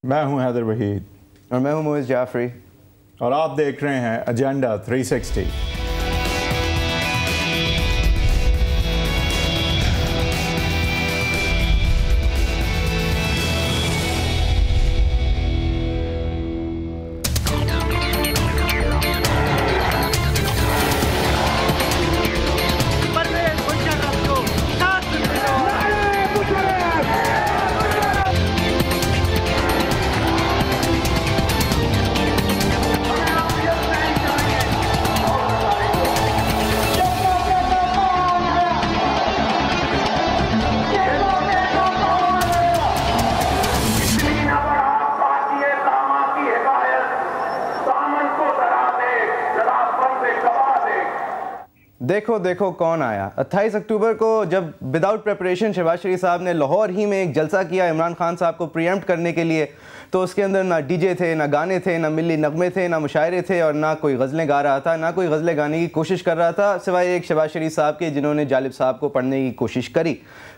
मैं हूं हैदर वहीद और मैं हूं मोइज़ जाफरी और आप देख रहे हैं एजेंडा 360। देखो देखो कौन आया। 28 अक्टूबर को जब विदाउट प्रिपरेशन शहबाज शरीफ साहब ने लाहौर ही में एक जलसा किया इमरान खान साहब को प्रीएम्प्ट करने के लिए, तो उसके अंदर ना डीजे थे, ना गाने थे, ना मिली नगमे थे, ना मुशायरे थे और ना कोई गज़लें गा रहा था, ना कोई गज़लें गाने की कोशिश कर रहा था सिवाय एक शहबाज शरीफ साहब के जिन्होंने जालिब साहब को पढ़ने की कोशिश करी।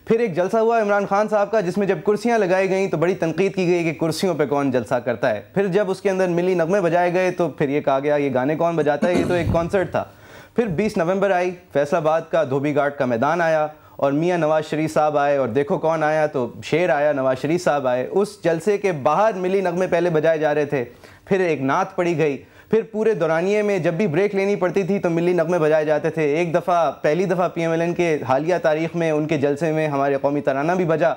फिर एक जलसा हुआ इमरान खान साहब का जिसमें जब कुर्सियाँ लगाई गई तो बड़ी तनकीद की गई कि कुर्सियों पर कौन जलसा करता है। फिर जब उसके अंदर मिली नगमे बजाए गए तो फिर ये कहा गया ये गाने कौन बजाता है, ये तो एक कॉन्सर्ट था। फिर 20 नवंबर आई, फैसलाबाद का धोबी घाट का मैदान आया और मियाँ नवाज शरीफ साहब आए और देखो कौन आया, तो शेर आया, नवाज शरीफ साहब आए। उस जलसे के बाहर मिली नगमे पहले बजाए जा रहे थे, फिर एक नात पढ़ी गई, फिर पूरे दौरानिए में जब भी ब्रेक लेनी पड़ती थी तो मिली नगमे बजाए जाते थे। एक दफ़ा पहली दफ़ा PMLN के हालिया तारीख़ में उनके जलसे में हमारे कौमी तराना भी बजा।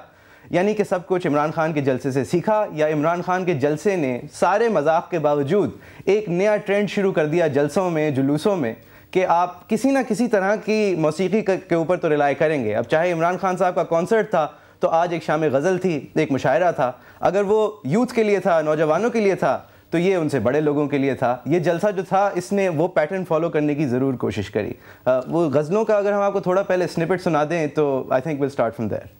यानी कि सब कुछ इमरान खान के जलसे से सीखा, या इमरान खान के जलसे ने सारे मजाक के बावजूद एक नया ट्रेंड शुरू कर दिया जलसों में, जुलूसों में, कि आप किसी ना किसी तरह की मौसीकी के ऊपर तो रिलाई करेंगे। अब चाहे इमरान खान साहब का कॉन्सर्ट था तो आज एक शाम गज़ल थी, एक मुशायरा था। अगर वो यूथ के लिए था, नौजवानों के लिए था, तो ये उनसे बड़े लोगों के लिए था। ये जलसा जो था इसने वो पैटर्न फॉलो करने की ज़रूर कोशिश करी। वो गज़लों का अगर हम आपको थोड़ा पहले स्निपेट सुना दें तो I think will start from there.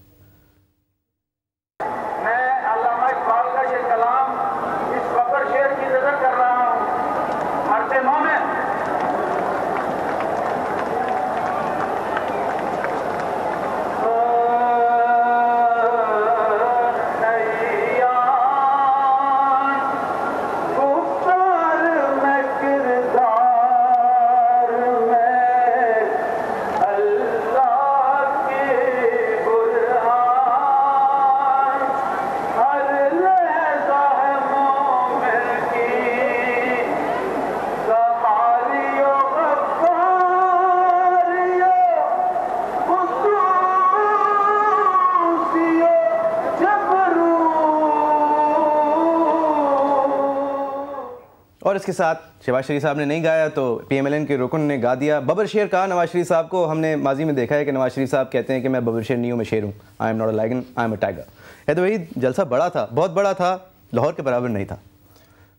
और इसके साथ शहबाज शरीफ साहब ने नहीं गाया तो PMLN के रुकन ने गा दिया। बबर शेर कहा नवाज शरीफ साहब को। हमने माजी में देखा है कि नवाज शरीफ साहब कहते हैं कि मैं बबर शेर नहीं हूँ, मैं शेर हूँ। I am not a lion, I am a tiger. है तो वही जलसा बड़ा था, बहुत बड़ा था, लाहौर के बराबर नहीं था।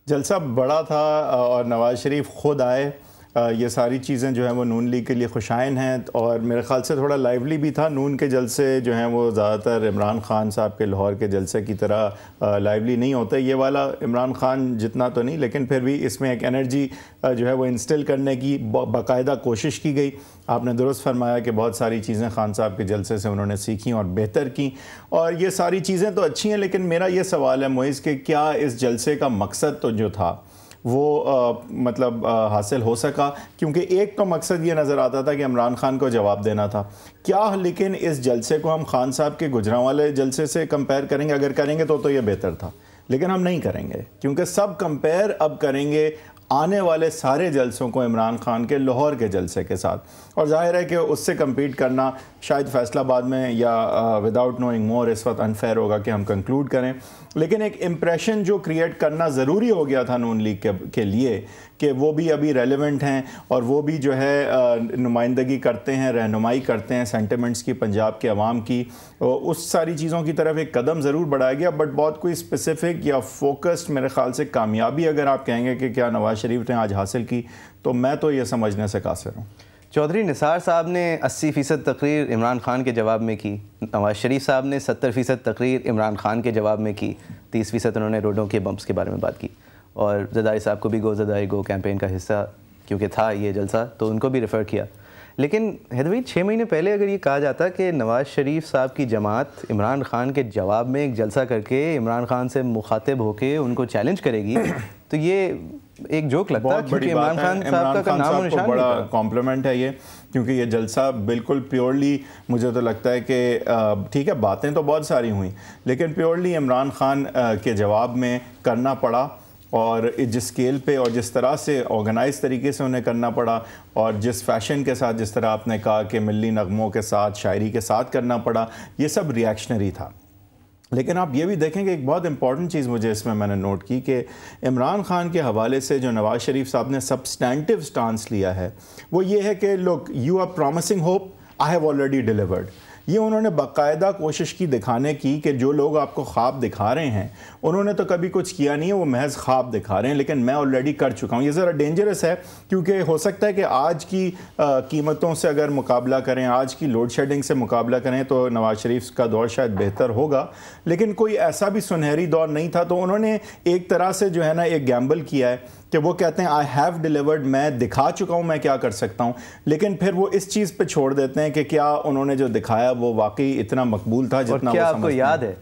जलसा बड़ा था और नवाज शरीफ खुद आए। ये सारी चीज़ें जो हैं वो नून लीग के लिए खुशाइन हैं और मेरे ख़्याल से थोड़ा लाइवली भी था। नून के जलसे जो हैं वो ज़्यादातर इमरान खान साहब के लाहौर के जलसे की तरह लाइवली नहीं होते। ये वाला इमरान खान जितना तो नहीं, लेकिन फिर भी इसमें एक एनर्जी जो है वो इंस्टिल करने की बाकायदा कोशिश की गई। आपने दुरुस्त फरमाया कि बहुत सारी चीज़ें खान साहब के जलसे से उन्होंने सीखी और बेहतर की, और ये सारी चीज़ें तो अच्छी हैं। लेकिन मेरा ये सवाल है मोइज़ कि क्या इस जलसे का मकसद तो जो था वो मतलब हासिल हो सका? क्योंकि एक तो मकसद ये नज़र आता था कि इमरान खान को जवाब देना था। क्या लेकिन इस जलसे को हम खान साहब के गुजरांवाले जलसे से कंपेयर करेंगे? अगर करेंगे तो ये बेहतर था, लेकिन हम नहीं करेंगे क्योंकि सब कंपेयर अब करेंगे आने वाले सारे जलसों को इमरान खान के लाहौर के जलसे के साथ। और जाहिर है कि उससे कम्पीट करना शायद फैसलाबाद में या विदाउट नोइंग मोर इस वक्त अनफेयर होगा कि हम कंक्लूड करें। लेकिन एक इम्प्रेशन जो क्रिएट करना ज़रूरी हो गया था नून लीग के लिए कि वो भी अभी रेलेवेंट हैं और वो भी जो है नुमाइंदगी करते हैं, रहनुमाई करते हैं सेंटिमेंट्स की, पंजाब के अवाम की। उस सारी चीज़ों की तरफ एक कदम ज़रूर बढ़ाया गया, बट बहुत कोई स्पेसिफिक या फोकस्ड मेरे ख़्याल से कामयाबी अगर आप कहेंगे कि क्या नवाज शरीफ ने आज हासिल की, तो मैं तो ये समझने से कासिर हूँ। चौधरी निसार साहब ने 80% तकरीर इमरान खान के जवाब में की, नवाज शरीफ साहब ने 70% तकरीर इमरान खान के जवाब में की, 30% उन्होंने रोडों के बम्प्स के बारे में बात की। और ज़रदारी साहब को भी गो ज़रदारी गो कैंपेन का हिस्सा क्योंकि था ये जलसा तो उनको भी रेफ़र किया। लेकिन हैदर 6 महीने पहले अगर ये कहा जाता कि नवाज़ शरीफ साहब की जमात इमरान खान के जवाब में एक जलसा करके इमरान खान से मुखातिब होके उनको चैलेंज करेगी तो ये एक जोक लगता है, क्योंकि इमरान खान साहब का नाम और निशान बड़ा कॉम्प्लीमेंट है ये, क्योंकि ये जलसा बिल्कुल प्योरली, मुझे तो लगता है कि ठीक है बातें तो बहुत सारी हुई लेकिन प्योरली इमरान खान के जवाब में करना पड़ा, और जिस स्केल पे और जिस तरह से ऑर्गेनाइज तरीके से उन्हें करना पड़ा और जिस फैशन के साथ, जिस तरह आपने कहा कि मिली नगमों के साथ, शायरी के साथ करना पड़ा, ये सब रिएक्शनरी था। लेकिन आप ये भी देखें कि एक बहुत इंपॉर्टेंट चीज़ मुझे इसमें मैंने नोट की कि इमरान खान के हवाले से जो नवाज़ शरीफ साहब ने सब्सटैंटिव स्टांस लिया है वो ये है कि look, you are promising hope, I have already delivered. ये उन्होंने बाकायदा कोशिश की दिखाने की कि जो लोग आपको ख्वाब दिखा रहे हैं उन्होंने तो कभी कुछ किया नहीं है, वो महज ख्वाब दिखा रहे हैं, लेकिन मैं ऑलरेडी कर चुका हूँ। ये ज़रा डेंजरस है, क्योंकि हो सकता है कि आज की कीमतों से अगर मुकाबला करें, आज की लोड शेडिंग से मुकाबला करें तो नवाज़ शरीफ का दौर शायद बेहतर होगा, लेकिन कोई ऐसा भी सुनहरी दौर नहीं था। तो उन्होंने एक तरह से जो है ना एक गैम्बल किया है कि वो कहते हैं आई हैव डिलीवर्ड, मैं दिखा चुका हूँ मैं क्या कर सकता हूँ, लेकिन फिर वो इस चीज़ पे छोड़ देते हैं कि क्या उन्होंने जो दिखाया वो वाकई इतना मकबूल था जितना क्या वो आपको याद है?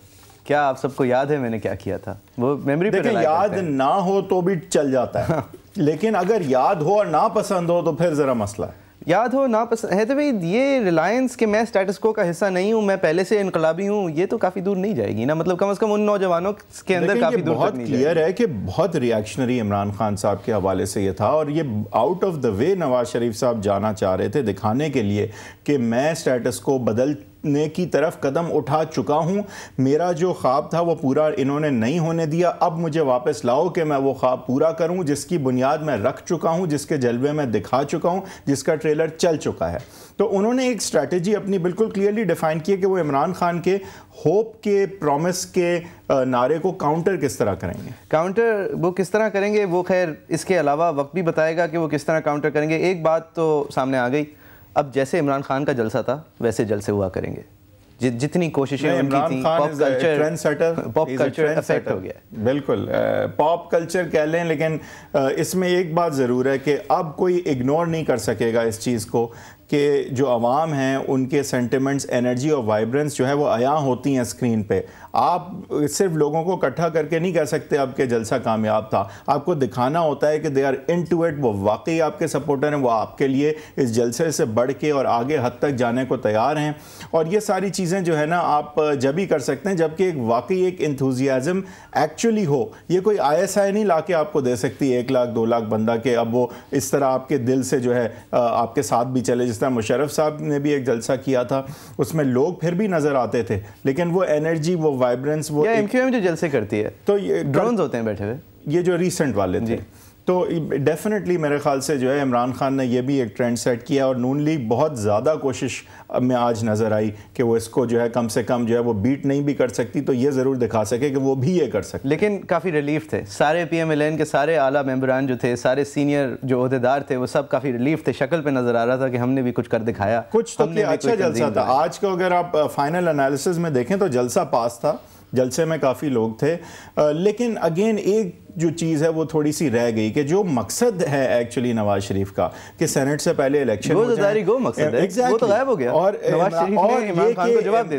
क्या आप सबको याद है मैंने क्या किया था? वो मेमोरी पे देखिए, याद ना हो तो भी चल जाता है लेकिन अगर याद हो और ना पसंद हो तो फिर ज़रा मसला है। याद हो ना पसंद है तो भाई ये रिलायंस के मैं स्टेटस को का हिस्सा नहीं हूँ, मैं पहले से इनकलाबी हूँ, ये तो काफ़ी दूर नहीं जाएगी ना, मतलब कम से कम उन नौजवानों के अंदर काफ़ी दूर बहुत क्लियर है कि बहुत रिएक्शनरी इमरान खान साहब के हवाले से ये था, और ये out of the way Nawaz Sharif साहब जाना चाह रहे थे दिखाने के लिए कि मैं स्टेटस को बदलने की तरफ कदम उठा चुका हूँ, मेरा जो ख्वाब था वो पूरा इन्होंने नहीं होने दिया, अब मुझे वापस लाओ कि मैं वो ख्वाब पूरा करूँ जिसकी बुनियाद मैं रख चुका हूँ, जिसके जलवे में दिखा चुका हूँ, जिसका ट्रेलर चल चुका है। तो उन्होंने एक स्ट्रैटेजी अपनी बिल्कुल क्लियरली डिफाइन की है कि वो इमरान खान के होप के, प्रॉमिस के नारे को काउंटर किस तरह करेंगे। काउंटर वो किस तरह करेंगे वो खैर इसके अलावा वक्त भी बताएगा कि वो किस तरह काउंटर करेंगे। एक बात तो सामने आ गई, अब जैसे इमरान खान का जलसा था वैसे जलसे हुआ करेंगे, जितनी कोशिशें उनकी थी, पॉप कल्चर इफेक्ट हो गया। बिल्कुल पॉप कल्चर कह लें, लेकिन इसमें एक बात ज़रूर है कि अब कोई इग्नोर नहीं कर सकेगा इस चीज़ को कि जो आवाम हैं उनके सेंटिमेंट्स, एनर्जी और वाइब्रेंस जो है वो अयां होती हैं स्क्रीन पे। आप सिर्फ लोगों को इकट्ठा करके नहीं कह सकते आपके जलसा कामयाब था, आपको दिखाना होता है कि दे आर इनटू इट, वो वाकई आपके सपोर्टर हैं, वो आपके लिए इस जलसे से बढ़ के और आगे हद तक जाने को तैयार हैं। और ये सारी चीज़ें जो है ना आप जब ही कर सकते हैं जबकि एक वाकई एक इंथुजियाज़म एक्चुअली हो। ये कोई ISI नहीं ला के आपको दे सकती 1 लाख 2 लाख बंदा के अब वो इस तरह आपके दिल से जो है आपके साथ भी चले। जिस तरह मुशर्रफ साहब ने भी एक जलसा किया था, उसमें लोग फिर भी नज़र आते थे, लेकिन वो एनर्जी, वो वाइब्रेंस, वो MQM जो जलसे करती है तो ये ड्रोन्स होते हैं बैठे हुए, ये जो रिसेंट वाले थे, तो डेफिनेटली मेरे ख्याल से जो है इमरान खान ने ये भी एक ट्रेंड सेट किया और नून लीग बहुत ज़्यादा कोशिश में आज नज़र आई कि वो इसको जो है कम से कम जो है वो बीट नहीं भी कर सकती तो ये ज़रूर दिखा सके कि वो भी ये कर सकते। लेकिन काफ़ी रिलीफ थे, सारे PMLN के सारे आला मेंबरान जो थे, सारे सीनियर जो ओहदेदार थे, वो सब काफ़ी रिलीफ थे, शक्ल पे नज़र आ रहा था कि हमने भी कुछ कर दिखाया, कुछ तो अच्छा जलसा था। आज को अगर आप फाइनल एनालिसिस में देखें तो जलसा पास था, जलसे में काफ़ी लोग थे, लेकिन अगेन एक जो चीज़ है वो थोड़ी सी रह गई कि जो मकसद है एक्चुअली नवाज शरीफ का कि सेनेट से पहले इलेक्शन हो जाए, मकसद है, वो तो गायब हो गया। और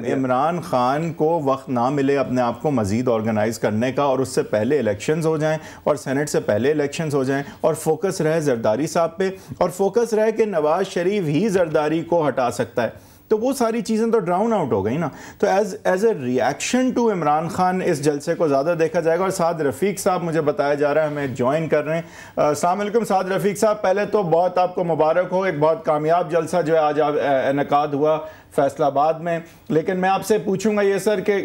इमरान खान को वक्त ना मिले अपने आप को मजीद ऑर्गेनाइज करने का और उससे पहले इलेक्शंस हो जाएं और सेनेट से पहले इलेक्शंस हो जाएं और फोकस रहे जरदारी साहब पे और फोकस रहे कि नवाज शरीफ ही जरदारी को हटा सकता है, तो वो सारी चीज़ें तो ड्राउन आउट हो गई ना। तो as a reaction to Imran Khan इस जलसे को ज़्यादा देखा जाएगा। और साद रफ़ीक साहब मुझे बताया जा रहा है हमें ज्वाइन कर रहे हैं। अस्सलाम वालेकुम साद रफ़ीक साहब, पहले तो बहुत आपको मुबारक हो, एक बहुत कामयाब जलसा जो है आज इनेकाद हुआ फैसलाबाद में। लेकिन मैं आपसे पूछूंगा ये सर कि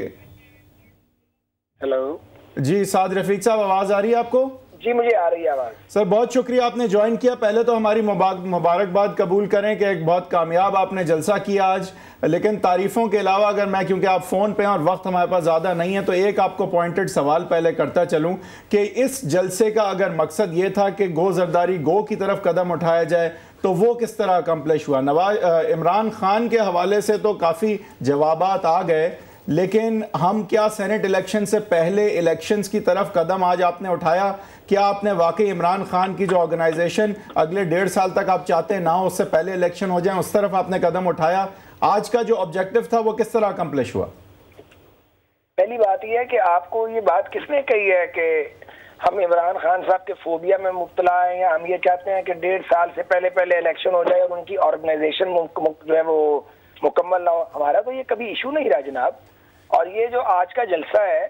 हेलो जी साद रफ़ीक साहब, आवाज़ आ रही है आपको? जी मुझे आ रही है आवाज़। सर बहुत शुक्रिया आपने ज्वाइन किया। पहले तो हमारी मुबारकबाद कबूल करें कि एक बहुत कामयाब आपने जलसा किया आज। लेकिन तारीफ़ों के अलावा अगर मैं, क्योंकि आप फ़ोन पे हैं और वक्त हमारे पास ज़्यादा नहीं है, तो एक आपको पॉइंटेड सवाल पहले करता चलूं कि इस जलसे का अगर मकसद ये था कि गो जरदारी गो की तरफ कदम उठाया जाए तो वो किस तरह अकम्प्लिश हुआ? इमरान खान के हवाले से तो काफ़ी जवाबात आ गए, लेकिन हम क्या सेनेट इलेक्शन से पहले इलेक्शंस की तरफ कदम आज आपने उठाया? क्या आपने वाकई इमरान खान की जो ऑर्गेनाइजेशन अगले 1.5 साल तक आप चाहते हैं ना उससे पहले इलेक्शन हो जाए, उस तरफ आपने कदम उठाया? आज का जो ऑब्जेक्टिव था वो किस तरह अकम्प्लिश हुआ? पहली बात यह है कि आपको ये बात किसने कही है कि हम इमरान खान साहब के फोबिया में मुब्तला हैं, या हम ये चाहते हैं कि 1.5 साल से पहले इलेक्शन हो जाए और उनकी ऑर्गेनाइजेशन जो है वो मुकम्मल ना हो? हमारा तो ये कभी इशू नहीं रहा जनाब। और ये जो आज का जलसा है,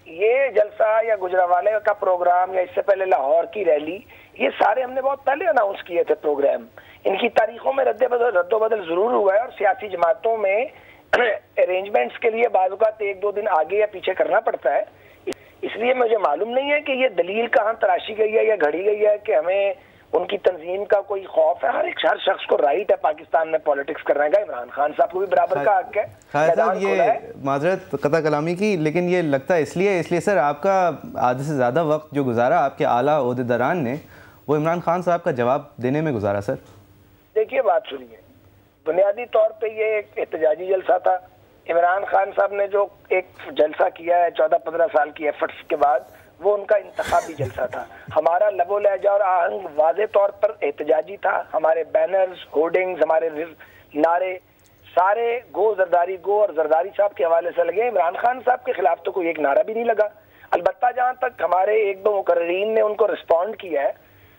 ये जलसा या गुजरावाले का प्रोग्राम या इससे पहले लाहौर की रैली, ये सारे हमने बहुत पहले अनाउंस किए थे प्रोग्राम। इनकी तारीखों में रद्दोबदल जरूर हुआ है और सियासी जमातों में अरेंजमेंट्स के लिए बाज़-औक़ात 1-2 दिन आगे या पीछे करना पड़ता है। इसलिए मुझे मालूम नहीं है कि ये दलील कहाँ तराशी गई है या घड़ी गई है कि हमें उनकी तंजीम का कोई खौफ है। हर शख्स को राइट है पाकिस्तान में पॉलिटिक्स करने का, इमरान खान साहब को भी बराबर का हक है। साहब ये माजरत कता कलामी की, लेकिन ये लगता है इसलिए सर आपका आधे से ज़्यादा वक्त जो गुजारा आपके आला ओहदेदारान ने वो इमरान खान साहब का जवाब देने में गुजारा। सर देखिए, बात सुनिए, बुनियादी तौर पे ये एक एहतजाजी जलसा था। इमरान खान साहब ने जो एक जलसा किया है 14-15 साल की एफर्ट्स के बाद, वो उनका इंतखाबी जलसा था। हमारा लबो लहजा और आहंग वाज़े तौर पर एहतजाजी था। हमारे बैनर्स, होर्डिंग्स, हमारे नारे सारे गो जरदारी गो और जरदारी साहब के हवाले से लगे। इमरान खान साहब के खिलाफ तो कोई एक नारा भी नहीं लगा। अलबत्ता जहाँ तक हमारे 1-2 मुकर्रीन ने उनको रिस्पॉन्ड किया है,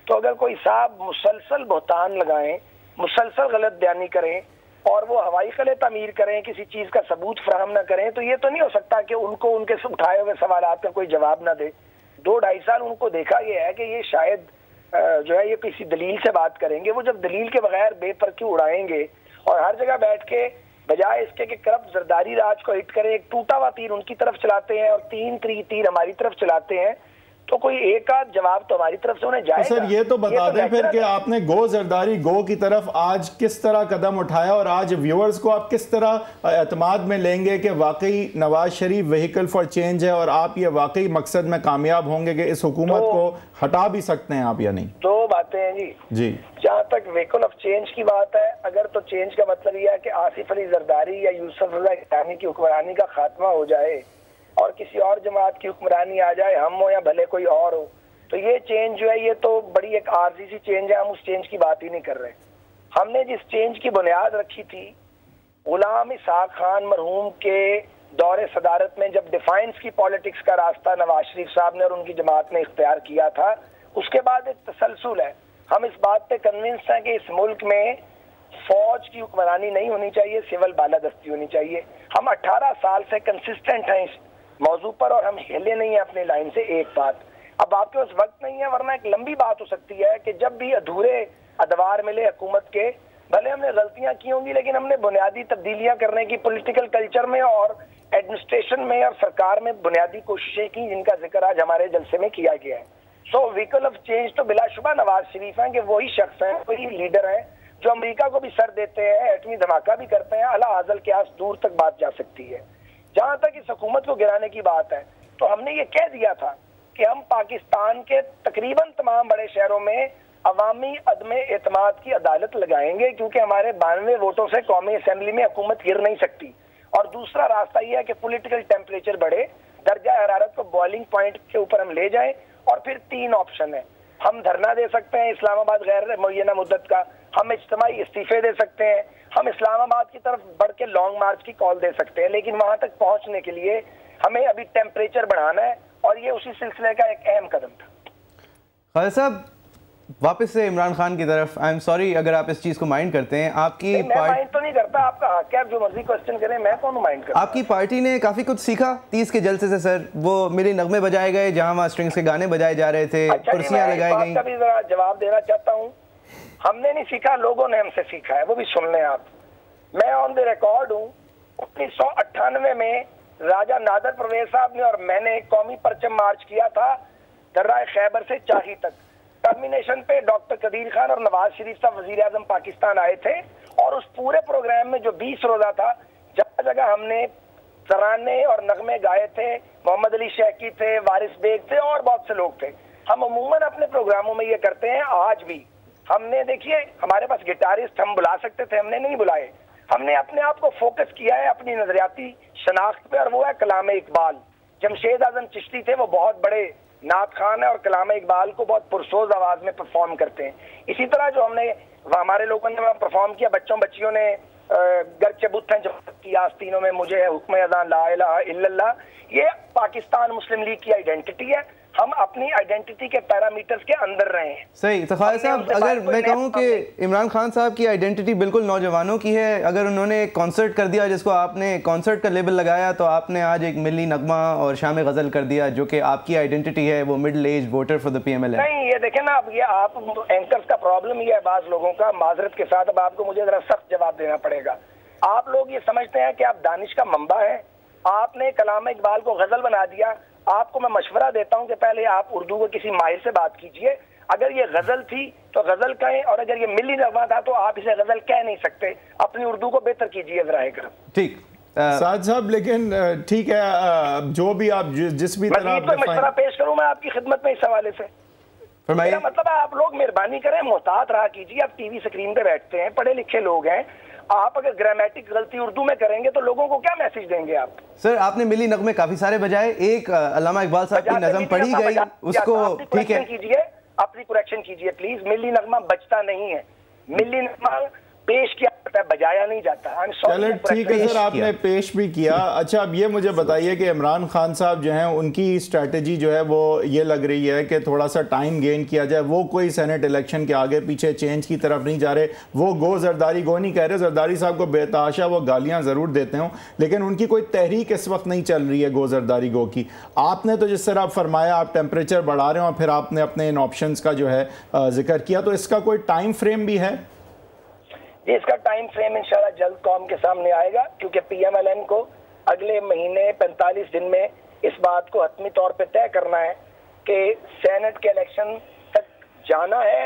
तो अगर कोई साहब मुसलसल बहतान लगाएं, मुसलसल गलत बयानी करें और वो हवाई खले तामीर करें, किसी चीज का सबूत फराहम ना करें, तो ये तो नहीं हो सकता कि उनको उनके उठाए हुए सवालात का कोई जवाब ना दे। 2-2.5 साल उनको देखा गया है कि ये शायद जो है ये किसी दलील से बात करेंगे। वो जब दलील के बगैर बेपरखी उड़ाएंगे और हर जगह बैठ के बजाय इसके कि करप्ट जरदारी राज को हिट करें, एक टूटा हुआ तीर उनकी तरफ चलाते हैं और 3 तीर हमारी तरफ चलाते हैं, तो कोई एक आध जवाब तो हमारी तरफ से उन्हें जाएगा। तो सर ये तो बता दें फिर कि आपने गो जरदारी गो की तरफ आज किस तरह कदम उठाया और आज व्यूअर्स को आप किस तरह एतमाद में लेंगे कि वाकई Nawaz Sharif vehicle for change है और आप ये वाकई मकसद में कामयाब होंगे कि इस हुकूमत को हटा भी सकते हैं आप या नहीं? 2 बातें हैं जी। जहाँ तक व्हीकल ऑफ चेंज की बात है, अगर तो चेंज का मतलब यह है कि आसिफ अली जरदारी या यूसुफ रजा इस्लामी की हुक्मरानी का खात्मा हो जाए और किसी और जमात की हुक्मरानी आ जाए, हम हो या भले कोई और हो, तो ये चेंज जो है ये तो बड़ी एक आर्जी सी चेंज है। हम उस चेंज की बात ही नहीं कर रहे। हमने जिस चेंज की बुनियाद रखी थी गुलाम इसहाक खान मरहूम के दौरे सदारत में, जब डिफाइंस की पॉलिटिक्स का रास्ता नवाज शरीफ साहब ने और उनकी जमात ने इख्तियार किया था, उसके बाद एक तसलसल है। हम इस बात पे कन्विंस हैं कि इस मुल्क में फौज की हुक्मरानी नहीं होनी चाहिए, सिविल बालादस्ती होनी चाहिए। हम 18 साल से कंसिस्टेंट हैं इस मौजू पर और हम हिले नहीं है अपनी लाइन से। एक बात, अब आपके पास वक्त नहीं है, वरना एक लंबी बात हो सकती है कि जब भी अधूरे अदवार मिले हुकूमत के, भले हमने गलतियां की होंगी लेकिन हमने बुनियादी तब्दीलियां करने की पॉलिटिकल कल्चर में और एडमिनिस्ट्रेशन में और सरकार में बुनियादी कोशिशें की, जिनका जिक्र आज हमारे जलसे में किया गया है। सो व्हीकल ऑफ चेंज तो बिलाशुबा नवाज शरीफ हैं कि वही शख्स हैं, वही लीडर हैं जो अमेरिका को भी सर देते हैं, एटमी धमाका भी करते हैं। अला आजल के आस दूर तक बात जा सकती है। जहां तक इस हुकूमत को गिराने की बात है, तो हमने ये कह दिया था कि हम पाकिस्तान के तकरीबन तमाम बड़े शहरों में अवामी अदम एतमाद की अदालत लगाएंगे, क्योंकि हमारे 92 वोटों से कौमी असेंबली में हुकूमत गिर नहीं सकती। और दूसरा रास्ता यह है कि पॉलिटिकल टेम्परेचर बढ़े, दर्जा हरारत को बॉइलिंग पॉइंट के ऊपर हम ले जाएं। और फिर 3 ऑप्शन है, हम धरना दे सकते हैं इस्लामाबाद गैर मुअय्यना मुद्दत का, हम इज्तिमाई इस्तीफे दे सकते हैं, हम इस्लामाबाद की तरफ बढ़ के लॉन्ग मार्च की कॉल दे सकते हैं। लेकिन वहां तक पहुंचने के लिए हमें अभी टेम्परेचर बढ़ाना है और ये उसी सिलसिले का एक अहम कदम था। खालिद साहब, वापस से इमरान खान की तरफ, आई एम सॉरी अगर आप इस चीज को माइंड करते हैं, आपकी माइंड तो नहीं करता, आपका हक है, जो मर्जी क्वेश्चन करें, मैं कौन माइंड करता। आपकी पार्टी ने काफी कुछ सीखा 30 के जलसे से सर। वो मिली नगमे बजाए गए, जहां वहां स्ट्रिंग्स के गाने बजाए जा रहे थे, कुर्सियां लगाई गई। का भी जरा जवाब देना चाहता हूँ। हमने नहीं सीखा, लोगों ने हमसे सीखा है, वो भी सुन लें आप। मैं ऑन द रिकॉर्ड हूँ, 1998 में राजा नादर परवेज साहब ने और मैंने कौमी परचम मार्च किया था दर्रा खैबर से चाही तक। टर्मिनेशन पे डॉक्टर कदीर खान और नवाज शरीफ साहब वजीर आजम पाकिस्तान आए थे और उस पूरे प्रोग्राम में जो 20 रोजा था, जगह जगह हमने तराने और नगमे गाए थे। मोहम्मद अली शैकी थे, वारिस बेग थे और बहुत से लोग थे। हम अमूमन अपने प्रोग्रामों में ये करते हैं। आज भी हमने, देखिए, हमारे पास गिटारिस्ट हम बुला सकते थे, हमने नहीं बुलाए। हमने अपने आप को फोकस किया है अपनी नजरियाती शनाख्त पे, और वो है कलाम इकबाल। जमशेद आजम चिश्ती थे, वो बहुत बड़े नात खान है और कलाम इकबाल को बहुत पुरसोज आवाज में परफॉर्म करते हैं। इसी तरह जो हमने हमारे लोगों ने परफॉर्म किया, बच्चों बच्चियों ने गरचे बुत हैं जो की आस्तीनों में मुझे है हुक्म अज़ां ला इलाहा इल्लल्लाह, ये पाकिस्तान मुस्लिम लीग की आइडेंटिटी है। हम अपनी आइडेंटिटी के पैरामीटर्स के अंदर रहे हैं। सही। तो ख्वाजा साहब, अगर मैं कहूँ कि इमरान खान साहब की आइडेंटिटी बिल्कुल नौजवानों की है, अगर उन्होंने एक कॉन्सर्ट कर दिया जिसको आपने कॉन्सर्ट का लेबल लगाया, तो आपने आज एक मिली नगमा और शाम गज़ल कर दिया जो कि आपकी आइडेंटिटी है, वो middle age voter for the PML है। नहीं, ये देखें ना, अब ये आप एंकर्स का प्रॉब्लम ये है बाज लोगों का, माजरत के साथ अब आपको मुझे जरा सख्त जवाब देना पड़ेगा। आप लोग ये समझते हैं कि आप दानिश का मंबा है, आपने कलाम इकबाल को गजल बना दिया। आपको मैं मशवरा देता हूं कि पहले आप उर्दू को किसी माहिर से बात कीजिए। अगर ये गजल थी तो गजल कहें, और अगर ये मिली नगमा था तो आप इसे गजल कह नहीं सकते। अपनी उर्दू को बेहतर कीजिए ज़राए करम। ठीक साद साहब, लेकिन ठीक है, जो भी आप जिस भी तरह मशवरा पेश करूं मैं आपकी खिदमत में इस हवाले से। मेरा मतलब है आप लोग मेहरबानी करें, मोहतात रहा कीजिए। आप टीवी स्क्रीन पे बैठते हैं, पढ़े लिखे लोग हैं, आप अगर ग्रामेटिक गलती उर्दू में करेंगे तो लोगों को क्या मैसेज देंगे आप? सर, आपने मिली नगमे काफी सारे बजाए, एक अल्लामा इकबाल साहब की नज़म पढ़ी गई, उसको ठीक है कीजिए, अपनी करेक्शन कीजिए प्लीज। मिली नगमा बजता नहीं है, मिली नगमा पेश किया जाता है, बजाया नहीं जाता। चलो ठीक है सर, आपने पेश भी किया। अच्छा, अब ये मुझे बताइए कि इमरान खान साहब जो हैं उनकी स्ट्रेटजी जो है वो ये लग रही है कि थोड़ा सा टाइम गेन किया जाए। वो कोई सेनेट इलेक्शन के आगे पीछे चेंज की तरफ नहीं जा रहे। वो गो जरदारी गो नहीं कह रहे। जरदारी साहब को बेतहाशा वो गालियां ज़रूर देते हों, लेकिन उनकी कोई तहरीक इस वक्त नहीं चल रही है गो जरदारी गो की। आपने तो जिस तरह फरमाया आप टेम्परेचर बढ़ा रहे हो और फिर आपने अपने इन ऑप्शन का जो है जिक्र किया, तो इसका कोई टाइम फ्रेम भी है? जी, इसका टाइम फ्रेम इंशाल्लाह जल्द कौम के सामने आएगा, क्योंकि PMLN को अगले महीने 45 दिन में इस बात को हतमी तौर पे तय करना है कि सेनेट के इलेक्शन तक जाना है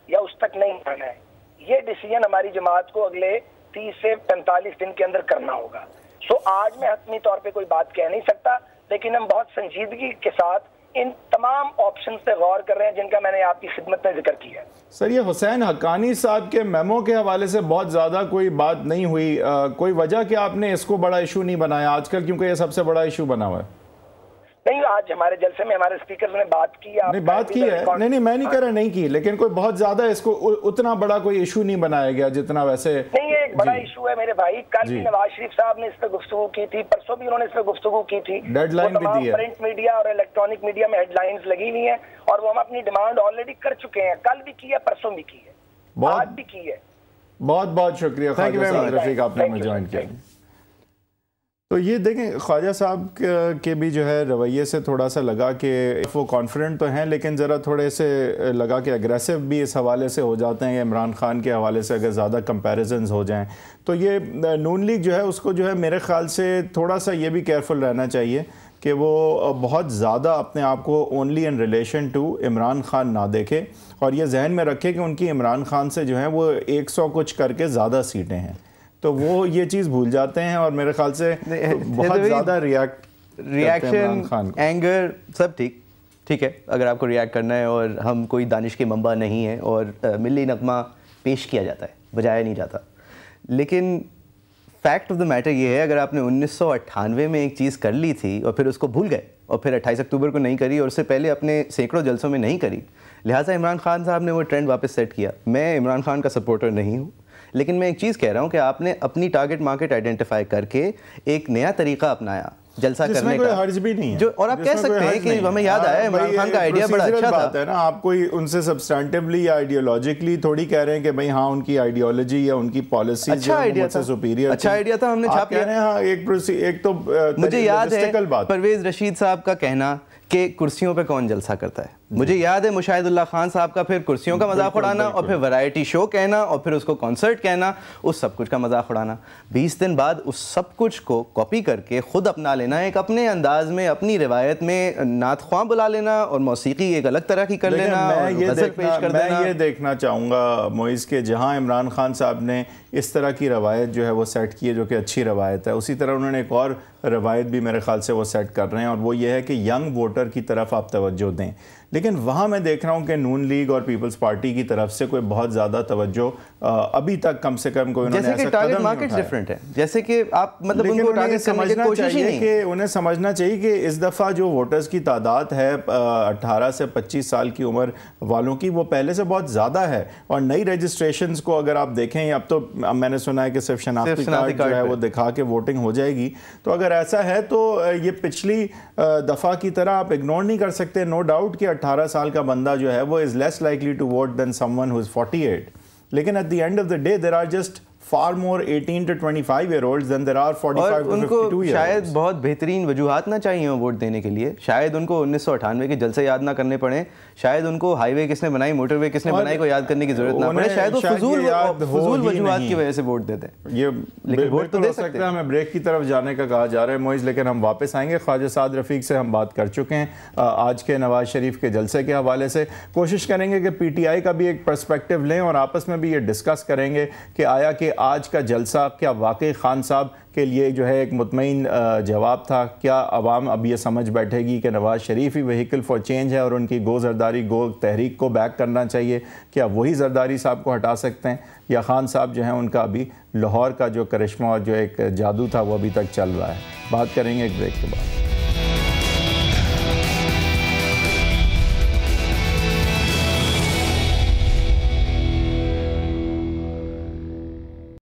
या उस तक नहीं जाना है। ये डिसीजन हमारी जमात को अगले 30 से 45 दिन के अंदर करना होगा। सो आज मैं हतमी तौर पे कोई बात कह नहीं सकता, लेकिन हम बहुत संजीदगी के साथ इन तमाम ऑप्शंस पे गौर कर रहे हैं जिनका मैंने आपकी खिदमत में जिक्र किया है। सर, ये हुसैन हक्कानी साहब के मेमो के हवाले से बहुत ज़्यादा कोई बात नहीं हुई, कोई वजह कि आपने इसको बड़ा इशू नहीं बनाया आजकल, क्योंकि ये सबसे बड़ा इशू बना हुआ है? नहीं, आज हमारे जलसे में हमारे स्पीकर ने बात की। नहीं, बात की है, नहीं मैं नहीं कह रहा नहीं की, लेकिन कोई बहुत ज्यादा इसको उतना बड़ा कोई इशू नहीं बनाया गया जितना वैसे। नहीं, ये एक बड़ा इशू है मेरे भाई। कल भी नवाज शरीफ साहब ने इस पर गुफ्तगू की थी, परसों भी उन्होंने इस पर गुफ्तगू की थी, डेडलाइन भी दी है। प्रिंट मीडिया और इलेक्ट्रॉनिक मीडिया में हेडलाइंस लगी हुई है और वो हम अपनी डिमांड ऑलरेडी कर चुके हैं। कल भी की है, परसों भी की है, आज भी की है। बहुत बहुत शुक्रिया ख्वाजा साहब रफीक, आपने हमें ज्वाइन किया। तो ये देखें, ख्वाजा साहब के भी जो है रवैये से थोड़ा सा लगा कि वो कॉन्फिडेंट तो हैं, लेकिन ज़रा थोड़े से लगा कि अग्रेसिव भी इस हवाले से हो जाते हैं। इमरान खान के हवाले से अगर ज़्यादा कंपैरिजन्स हो जाएं तो ये नून लीग जो है उसको जो है मेरे ख़्याल से थोड़ा सा ये भी केयरफुल रहना चाहिए कि वो बहुत ज़्यादा अपने आप को only in relation to Imran Khan ना देखे, और ये जहन में रखे कि उनकी इमरान खान से जो है वो 100 कुछ करके ज़्यादा सीटें हैं, तो वो ये चीज़ भूल जाते हैं और मेरे ख्याल से बहुत ज़्यादा रिएक्शन एंगर सब ठीक है। अगर आपको रिएक्ट करना है, और हम कोई दानिश के मंबा नहीं है, और मिली नगमा पेश किया जाता है, बजाया नहीं जाता। लेकिन फैक्ट ऑफ द मैटर ये है, अगर आपने 1998 में एक चीज़ कर ली थी और फिर उसको भूल गए और फिर 28 अक्टूबर को नहीं करी और उससे पहले अपने सैकड़ों जलसों में नहीं करी, लिहाजा इमरान खान साहब ने वो ट्रेंड वापस सेट किया। मैं इमरान खान का सपोर्टर नहीं हूँ, लेकिन मैं एक चीज़ कह रहा हूँ कि आपने अपनी टारगेट मार्केट आइडेंटिफाई करके एक नया तरीका अपनाया जलसा करने का, हर्ज भी नहीं है जो, और आप कह सकते हैं कि हमें याद आया इमरान खान का आइडिया बड़ा अच्छा बात है ना। आप कोई उनसे सब्सटेंटिवली या आइडियोलॉजिकली थोड़ी कह रहे हैं कि भाई हाँ उनकी आइडियोलॉजी या उनकी पॉलिसी अच्छा आइडिया था, सुपीरियर अच्छा आइडिया था, हमने छाप लिया। हाँ, एक तो मुझे याद है परवेज रशीद साहब का कहना कि कुर्सियों पे कौन जलसा करता है। मुझे याद है मुशाहिदुल्लाह खान साहब का फिर कुर्सियों का मजाक उड़ाना, और फिर वैरायटी शो कहना, और फिर उसको कॉन्सर्ट कहना, उस सब कुछ का मजाक उड़ाना। 20 दिन बाद उस सब कुछ को कॉपी करके खुद अपना लेना, एक अपने अंदाज में, अपनी रिवायत में नात ख्वां बुला लेना और मौसीकी एक अलग तरह की कर लेना और गज़ल पेश कर देना। मैं ये देखना चाहूँगा मोइज़ के जहाँ इमरान खान साहब ने इस तरह की रवायत जो है वो सेट की है जो कि अच्छी रवायत है, उसी तरह उन्होंने एक और रवायत भी मेरे ख्याल से वो सेट कर रहे हैं, और वो ये है कि यंग वोटर की तरफ आप तवज्जो दें। लेकिन वहाँ मैं देख रहा हूँ कि नून लीग और पीपल्स पार्टी की तरफ से कोई बहुत ज़्यादा तवज्जो अभी तक कम से कम कोई उन्होंने ऐसा कदम नहीं उठाया। डिफरेंट है, जैसे कि आप मतलब उनको टारगेट समझना चाहिए कि उन्हें समझना चाहिए कि इस दफ़ा जो वोटर्स की तादाद है 18 से 25 साल की उम्र वालों की, वो पहले से बहुत ज़्यादा है। और नई रजिस्ट्रेशंस को अगर आप देखें, अब तो मैंने सुना है कि सिर्फ शनाख्ती कार्ड जो है वो दिखा के वोटिंग हो जाएगी। तो अगर ऐसा है तो ये पिछली दफ़ा की तरह आप इग्नोर नहीं कर सकते। नो डाउट कि 18 साल का बंदा जो है वो is less likely to vote than someone who is 48, लेकिन at the end of the day there are just far more 18 to 25 year olds than there are 45 to 52 year olds। शायद बहुत बेहतरीन वजूहात ना चाहिए हो वोट देने के लिए, शायद उनको 1998 के जलसे याद ना करने पड़े, शायद उनको हाईवे किसने बनाई, मोटरवे किसने बनाई को याद करने की जरूरत ना पड़े, शायद वो फजूल वजूहात की वजह से वोट देते हैं। ये लेकिन वोट तो दे सकते हैं। हमें ब्रेक की तरफ जाने का कहा जा रहा है मोइज़, लेकिन हम वापस आएंगे। ख्वाजा साद रफ़ीक से हम बात कर चुके हैं आज के नवाज शरीफ के जलसे के हवाले से। कोशिश करेंगे कि PTI का भी एक पर्सपेक्टिव लें और आपस में भी ये डिस्कस करेंगे कि आया कि आज का जलसा क्या वाकई खान साहब के लिए जो है एक मुतमईन जवाब था। क्या अवाम अब ये समझ बैठेगी कि नवाज शरीफ ही व्हीकल फॉर चेंज है और उनकी गो जरदारी गो तहरीक को बैक करना चाहिए? क्या वही जरदारी साहब को हटा सकते हैं, या खान साहब जो है उनका अभी लाहौर का जो करिश्मा और जो एक जादू था वो अभी तक चल रहा है? बात करेंगे एक ब्रेक के बाद।